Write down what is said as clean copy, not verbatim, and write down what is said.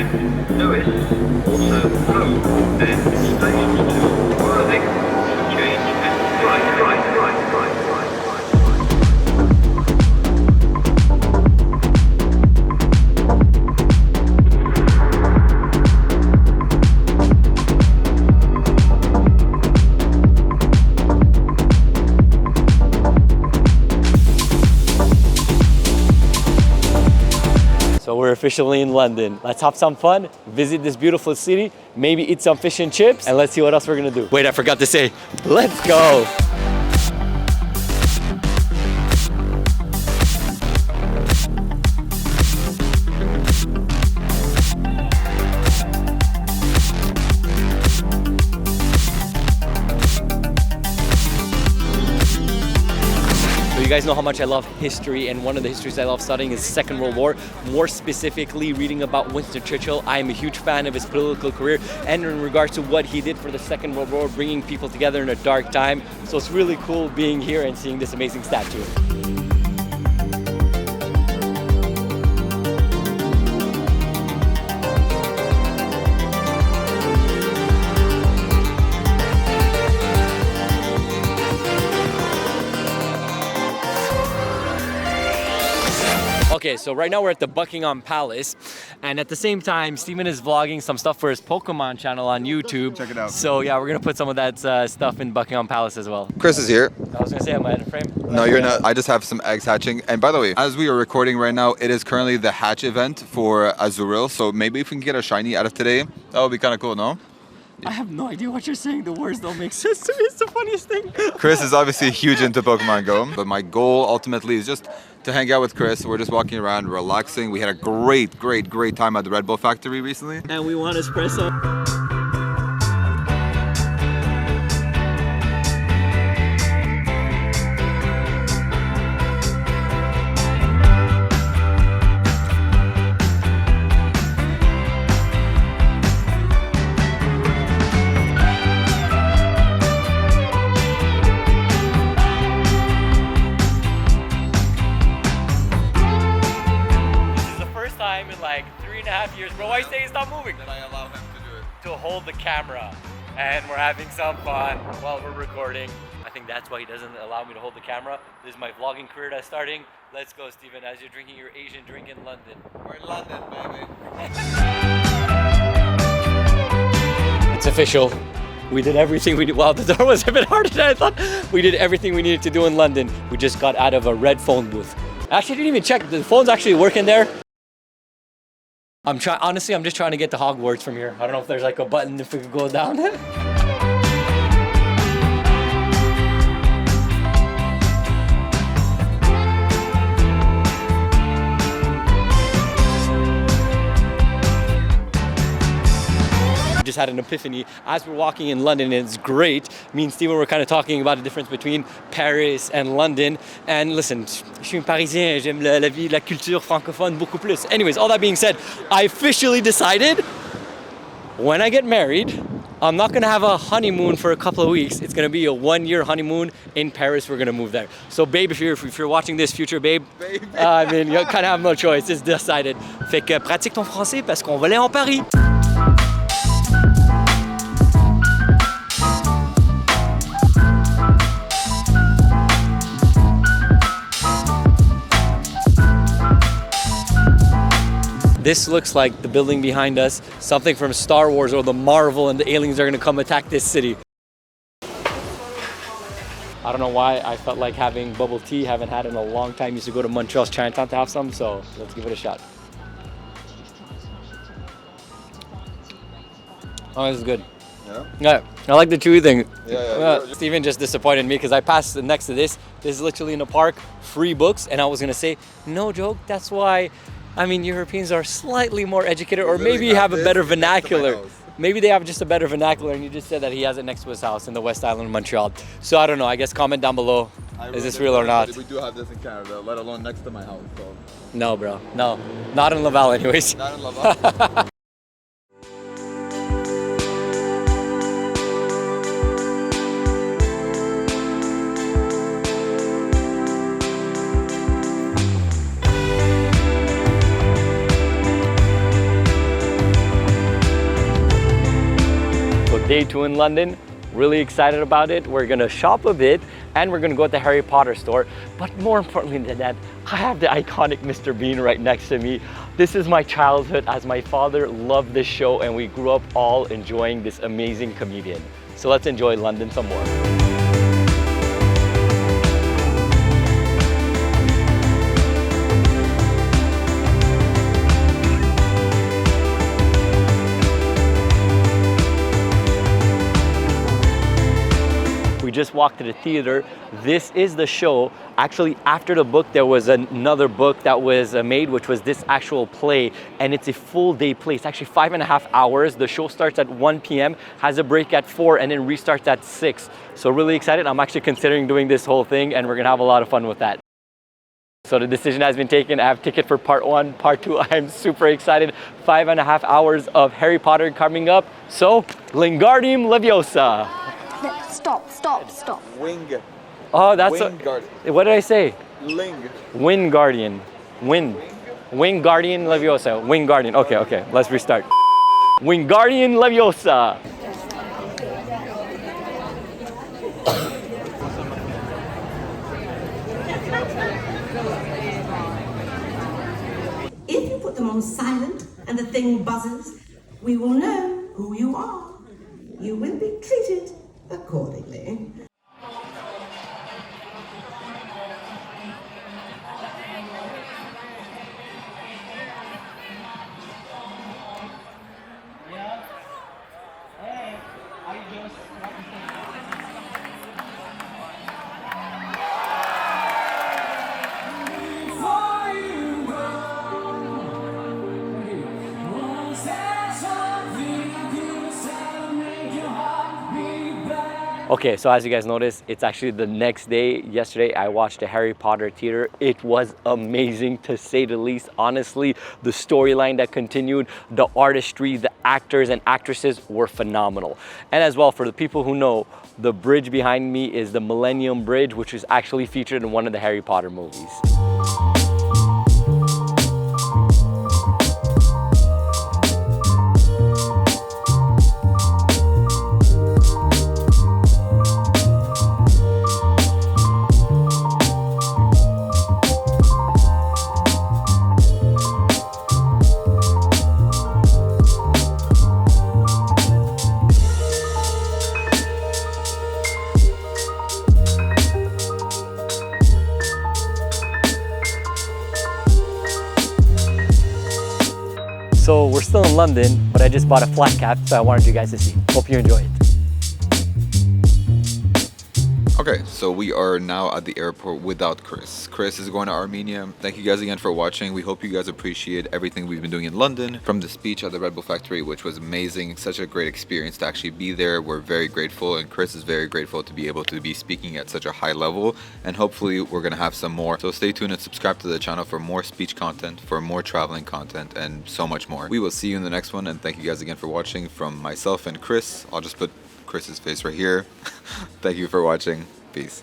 and Lewis, also Hove, and stations to Worthing, change and right. So we're officially in London. Let's have some fun, visit this beautiful city, maybe eat some fish and chips, and let's see what else we're gonna do. Wait, I forgot to say, let's go. You guys know how much I love history, and one of the histories I love studying is the Second World War, more specifically reading about Winston Churchill. I am a huge fan of his political career and in regards to what he did for the Second World War, bringing people together in a dark time. So it's really cool being here and seeing this amazing statue. Okay, so right now we're at the Buckingham Palace, and at the same time, Steven is vlogging some stuff for his Pokemon channel on YouTube. Check it out. So yeah, we're gonna put some of that stuff in Buckingham Palace as well. Chris is here. I was gonna say I'm out of frame. No, you're not. I just have some eggs hatching. And by the way, as we are recording right now, it is currently the hatch event for Azuril. So maybe if we can get a shiny out of today, that would be kind of cool, no? I have no idea what you're saying. The words don't make sense to me. It's the funniest thing. Chris is obviously huge into Pokemon Go, but my goal ultimately is just to hang out with Chris. We're just walking around, relaxing. We had a great time at the Red Bull factory recently. And we want espresso. In like 3.5 years, bro. Why say he's not moving? Then I allow him to do it. To hold the camera, and we're having some fun while we're recording. I think that's why he doesn't allow me to hold the camera. This is my vlogging career that's starting. Let's go, Steven, as you're drinking your Asian drink in London. We're in London, baby. It's official. We did everything we did. Wow, the door was a bit harder than I thought. We did everything we needed to do in London. We just got out of a red phone booth. I actually didn't even check. The phone's actually working there. Honestly, I'm just trying to get to Hogwarts from here. I don't know if there's like a button if we could go down. Just had an epiphany as we're walking in London, and it's great. Me and Steven were kind of talking about the difference between Paris and London. And listen, je suis un Parisien, j'aime la vie, la culture francophone beaucoup plus. Anyways, all that being said, I officially decided when I get married, I'm not gonna have a honeymoon for a couple of weeks. It's gonna be a 1-year honeymoon in Paris. We're gonna move there. So babe, if you're watching this, future babe, I mean, you kind of have no choice. It's decided. Fait que pratique ton français parce qu'on va aller en Paris. This looks like the building behind us, something from Star Wars or the Marvel, and the aliens are gonna come attack this city. I don't know why I felt like having bubble tea, haven't had it in a long time. Used to go to Montreal's Chinatown to have some, so let's give it a shot. Oh, this is good. Yeah, I like the chewy thing. Steven just disappointed me because I passed next to this. This is literally in a park, free books, and I was gonna say, no joke, that's why, I mean, Europeans are slightly more educated, or maybe you have a better vernacular. Maybe they have just a better vernacular, and you just said that he has it next to his house in the West Island of Montreal. So I don't know, I guess comment down below, is this real or not? We do have this in Canada, let alone next to my house. So. No, bro, no. Not in Laval anyways. Not in Laval? day 2 in London. Really excited about it. We're gonna shop a bit and we're gonna go to the Harry Potter store. But more importantly than that, I have the iconic Mr. Bean right next to me. This is my childhood, as my father loved this show and we grew up all enjoying this amazing comedian. So let's enjoy London some more. We just walked to the theater. This is the show. Actually, after the book, there was another book that was made, which was this actual play, and it's a full day play. It's actually 5.5 hours. The show starts at 1 p.m., has a break at 4, and then restarts at 6. So really excited. I'm actually considering doing this whole thing, and we're gonna have a lot of fun with that. So the decision has been taken. I have ticket for part 1, part 2. I'm super excited. 5.5 hours of Harry Potter coming up. So, Wingardium Leviosa. Stop. Wing. Oh, that's Wingardium. what did I say? Ling. Wingardium. Wingardium Leviosa. Wingardium. Okay. Let's restart. Wingardium Leviosa. If you put them on silent and the thing buzzes, we will know who you are. You will be treated accordingly. Okay, so as you guys noticed, it's actually the next day. Yesterday, I watched the Harry Potter theater. It was amazing, to say the least. Honestly, the storyline that continued, the artistry, the actors and actresses were phenomenal. And as well, for the people who know, the bridge behind me is the Millennium Bridge, which is actually featured in one of the Harry Potter movies. So we're still in London, but I just bought a flat cap, so I wanted you guys to see. Hope you enjoy it. Okay, so we are now at the airport without Chris. Chris is going to Armenia. Thank you guys again for watching. We hope you guys appreciate everything we've been doing in London, from the speech at the Red Bull Factory, which was amazing. Such a great experience to actually be there. We're very grateful, and Chris is very grateful to be able to be speaking at such a high level, and hopefully we're gonna have some more. So stay tuned and subscribe to the channel for more speech content, for more traveling content, and so much more. We will see you in the next one, and thank you guys again for watching. From myself and Chris, I'll just put Chris's face right here. Thank you for watching. Peace.